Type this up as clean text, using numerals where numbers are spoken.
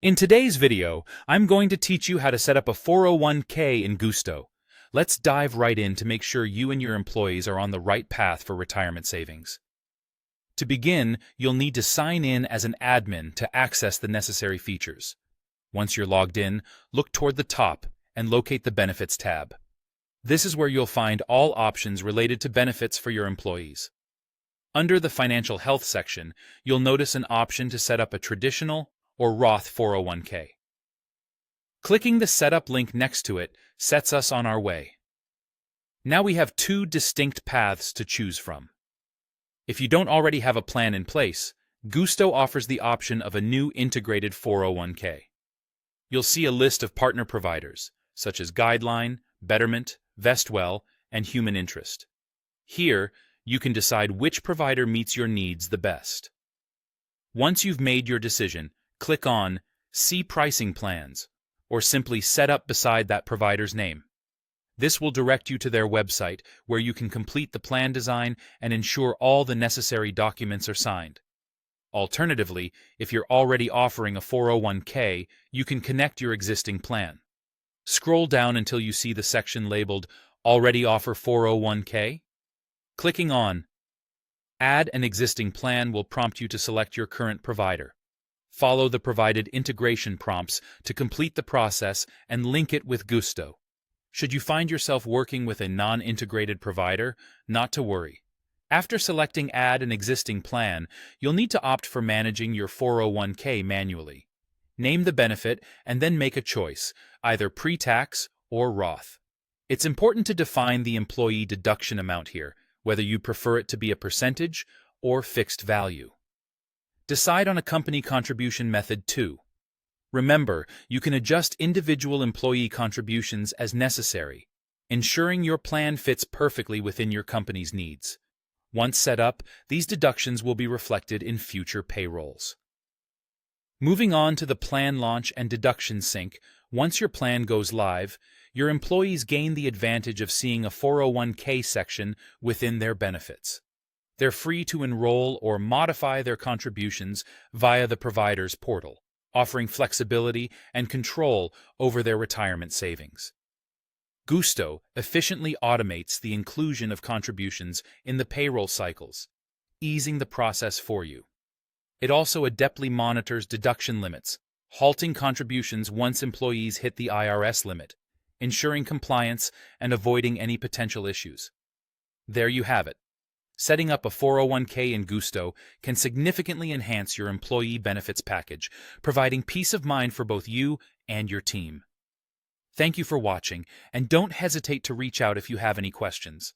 In today's video, I'm going to teach you how to set up a 401k in Gusto. Let's dive right in to make sure you and your employees are on the right path for retirement savings. To begin, you'll need to sign in as an admin to access the necessary features. Once you're logged in, look toward the top and locate the Benefits tab. This is where you'll find all options related to benefits for your employees. Under the Financial Health section, you'll notice an option to set up a traditional or Roth 401k. Clicking the Setup link next to it sets us on our way. Now we have two distinct paths to choose from. If you don't already have a plan in place, Gusto offers the option of a new integrated 401k. You'll see a list of partner providers, such as Guideline, Betterment, Vestwell, and Human Interest. Here, you can decide which provider meets your needs the best. Once you've made your decision, click on See Pricing Plans, or simply Set Up beside that provider's name. This will direct you to their website, where you can complete the plan design and ensure all the necessary documents are signed. Alternatively, if you're already offering a 401k, you can connect your existing plan. Scroll down until you see the section labeled Already Offer 401k. Clicking on Add an Existing Plan will prompt you to select your current provider. Follow the provided integration prompts to complete the process and link it with Gusto. Should you find yourself working with a non-integrated provider, not to worry. After selecting Add an Existing Plan, you'll need to opt for managing your 401k manually. Name the benefit and then make a choice, either pre-tax or Roth. It's important to define the employee deduction amount here, whether you prefer it to be a percentage or fixed value. Decide on a company contribution method too. Remember, you can adjust individual employee contributions as necessary, ensuring your plan fits perfectly within your company's needs. Once set up, these deductions will be reflected in future payrolls. Moving on to the plan launch and deduction sync, once your plan goes live, your employees gain the advantage of seeing a 401k section within their benefits. They're free to enroll or modify their contributions via the provider's portal, offering flexibility and control over their retirement savings. Gusto efficiently automates the inclusion of contributions in the payroll cycles, easing the process for you. It also adeptly monitors deduction limits, halting contributions once employees hit the IRS limit, ensuring compliance and avoiding any potential issues. There you have it. Setting up a 401k in Gusto can significantly enhance your employee benefits package, providing peace of mind for both you and your team. Thank you for watching, and don't hesitate to reach out if you have any questions.